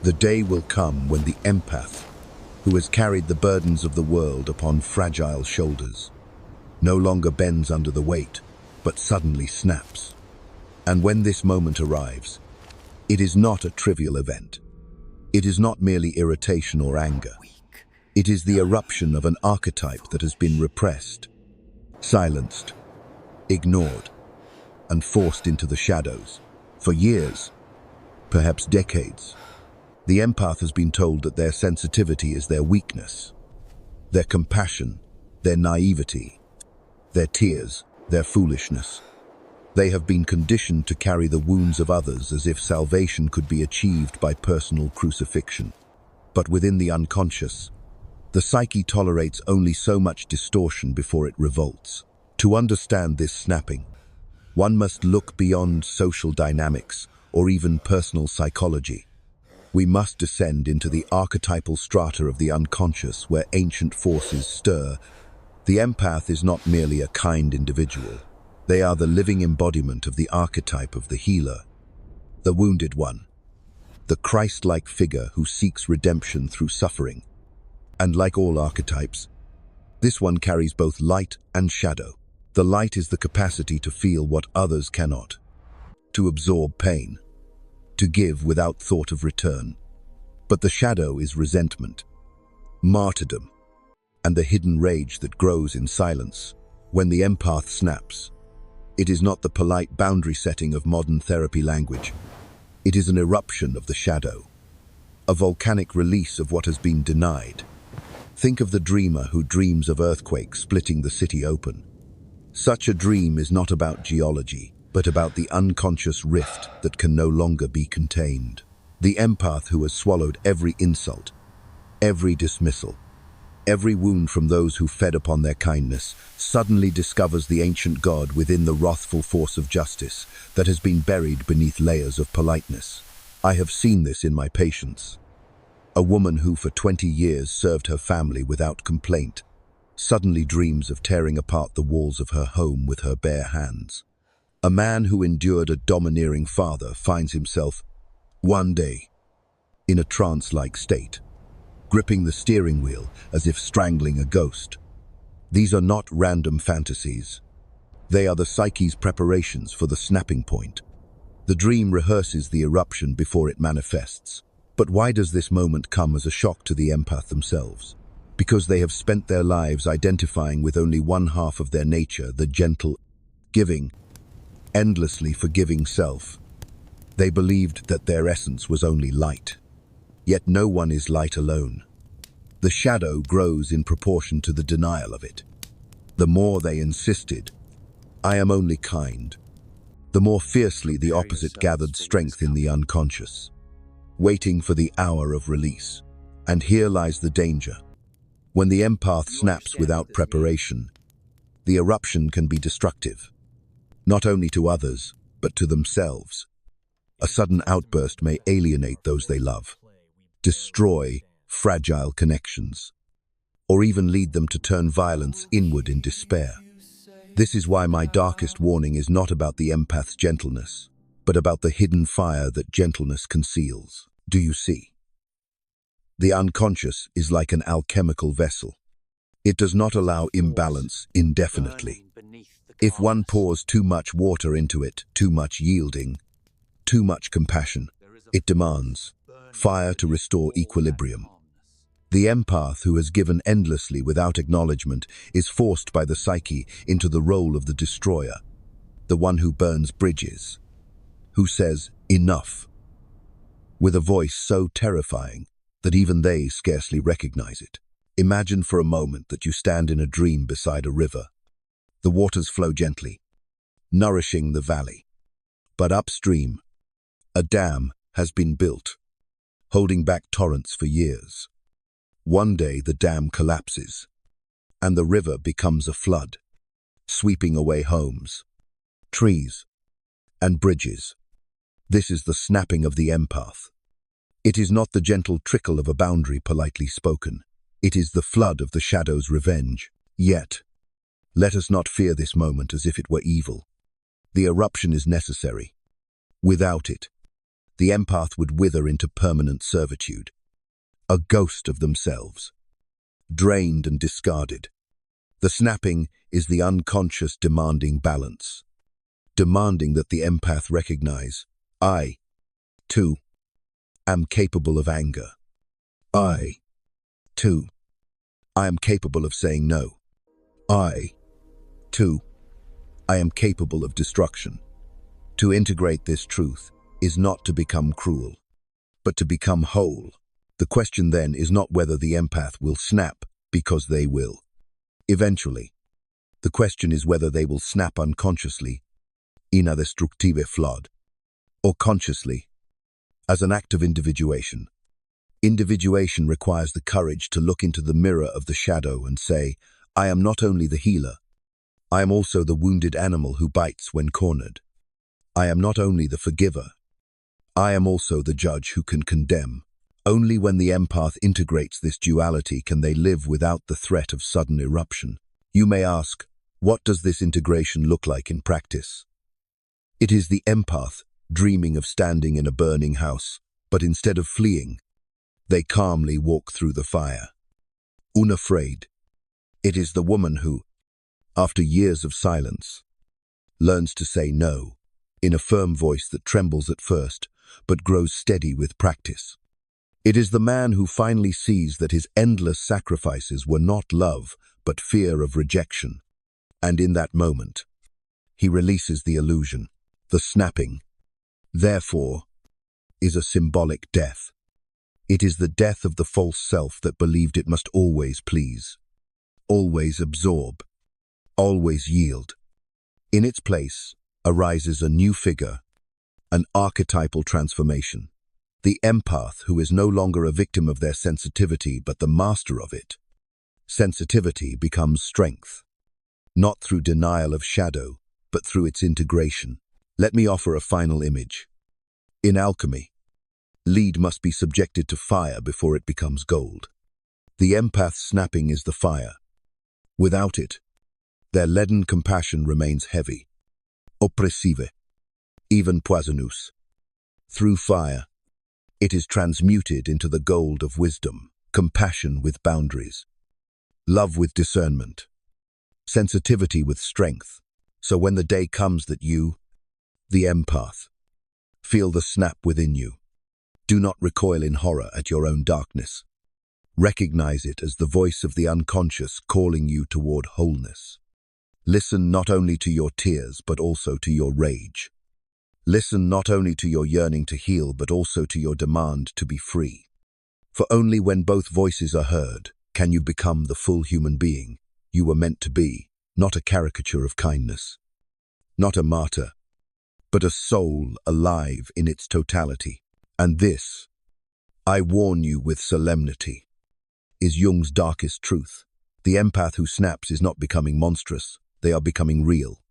The day will come when the empath, who has carried the burdens of the world upon fragile shoulders, no longer bends under the weight, but suddenly snaps. And when this moment arrives, it is not a trivial event. It is not merely irritation or anger. It is the eruption of an archetype that has been repressed, silenced, ignored, and forced into the shadows. For years, perhaps decades, the empath has been told that their sensitivity is their weakness, their compassion, their naivety, their tears, their foolishness. They have been conditioned to carry the wounds of others as if salvation could be achieved by personal crucifixion. But within the unconscious, the psyche tolerates only so much distortion before it revolts. To understand this snapping, one must look beyond social dynamics or even personal psychology. We must descend into the archetypal strata of the unconscious where ancient forces stir. The empath is not merely a kind individual. They are the living embodiment of the archetype of the healer, the wounded one, the Christ-like figure who seeks redemption through suffering. And like all archetypes, this one carries both light and shadow. The light is the capacity to feel what others cannot, to absorb pain, to give without thought of return. But the shadow is resentment, martyrdom, and the hidden rage that grows in silence. When the empath snaps, it is not the polite boundary setting of modern therapy language. It is an eruption of the shadow, a volcanic release of what has been denied. Think of the dreamer who dreams of earthquakes splitting the city open. Such a dream is not about geology, but about the unconscious rift that can no longer be contained. The empath who has swallowed every insult, every dismissal, every wound from those who fed upon their kindness, suddenly discovers the ancient God within the wrathful force of justice that has been buried beneath layers of politeness. I have seen this in my patients. A woman who for 20 years served her family without complaint suddenly dreams of tearing apart the walls of her home with her bare hands. A man who endured a domineering father finds himself, one day, in a trance-like state, gripping the steering wheel as if strangling a ghost. These are not random fantasies. They are the psyche's preparations for the snapping point. The dream rehearses the eruption before it manifests. But why does this moment come as a shock to the empath themselves? Because they have spent their lives identifying with only one half of their nature, the gentle, giving, endlessly forgiving self. They believed that their essence was only light. Yet no one is light alone. The shadow grows in proportion to the denial of it. The more they insisted, "I am only kind," the more fiercely the opposite gathered strength in the unconscious, waiting for the hour of release. And here lies the danger. When the empath snaps without preparation, the eruption can be destructive, not only to others, but to themselves. A sudden outburst may alienate those they love, destroy fragile connections, or even lead them to turn violence inward in despair. This is why my darkest warning is not about the empath's gentleness, but about the hidden fire that gentleness conceals. Do you see? The unconscious is like an alchemical vessel. It does not allow imbalance indefinitely. If one pours too much water into it, too much yielding, too much compassion, it demands fire to restore equilibrium. The empath who has given endlessly without acknowledgement is forced by the psyche into the role of the destroyer, the one who burns bridges, who says, "Enough," with a voice so terrifying that even they scarcely recognize it. Imagine for a moment that you stand in a dream beside a river. The waters flow gently, nourishing the valley. But upstream, a dam has been built, holding back torrents for years. One day the dam collapses, and the river becomes a flood, sweeping away homes, trees, and bridges. This is the snapping of the empath. It is not the gentle trickle of a boundary politely spoken. It is the flood of the shadow's revenge. Yet, let us not fear this moment as if it were evil. The eruption is necessary. Without it, the empath would wither into permanent servitude, a ghost of themselves, drained and discarded. The snapping is the unconscious demanding balance, demanding that the empath recognize, I, too, am capable of anger. I, too, I am capable of saying no. I, too, I am capable of destruction. To integrate this truth is not to become cruel, but to become whole. The question then is not whether the empath will snap, because they will. Eventually, the question is whether they will snap unconsciously, in a destructive flood, or consciously, as an act of individuation. Individuation requires the courage to look into the mirror of the shadow and say, I am not only the healer, I am also the wounded animal who bites when cornered. I am not only the forgiver, I am also the judge who can condemn. Only when the empath integrates this duality can they live without the threat of sudden eruption. You may ask, what does this integration look like in practice? It is the empath dreaming of standing in a burning house, but instead of fleeing, they calmly walk through the fire, unafraid. It is the woman who, after years of silence, learns to say no, in a firm voice that trembles at first, but grows steady with practice. It is the man who finally sees that his endless sacrifices were not love, but fear of rejection. And in that moment, he releases the illusion. The snapping, therefore, is a symbolic death. It is the death of the false self that believed it must always please, always absorb, always yield. In its place arises a new figure, an archetypal transformation. The empath who is no longer a victim of their sensitivity but the master of it. Sensitivity becomes strength, not through denial of shadow, but through its integration. Let me offer a final image. In alchemy, lead must be subjected to fire before it becomes gold. The empath's snapping is the fire. Without it, their leaden compassion remains heavy, oppressive, even poisonous. Through fire, it is transmuted into the gold of wisdom, compassion with boundaries, love with discernment, sensitivity with strength. So when the day comes that you, the empath, feel the snap within you, do not recoil in horror at your own darkness. Recognize it as the voice of the unconscious calling you toward wholeness. Listen not only to your tears, but also to your rage. Listen not only to your yearning to heal, but also to your demand to be free. For only when both voices are heard can you become the full human being you were meant to be, not a caricature of kindness, not a martyr, but a soul alive in its totality. And this, I warn you with solemnity, is Jung's darkest truth. The empath who snaps is not becoming monstrous, they are becoming real.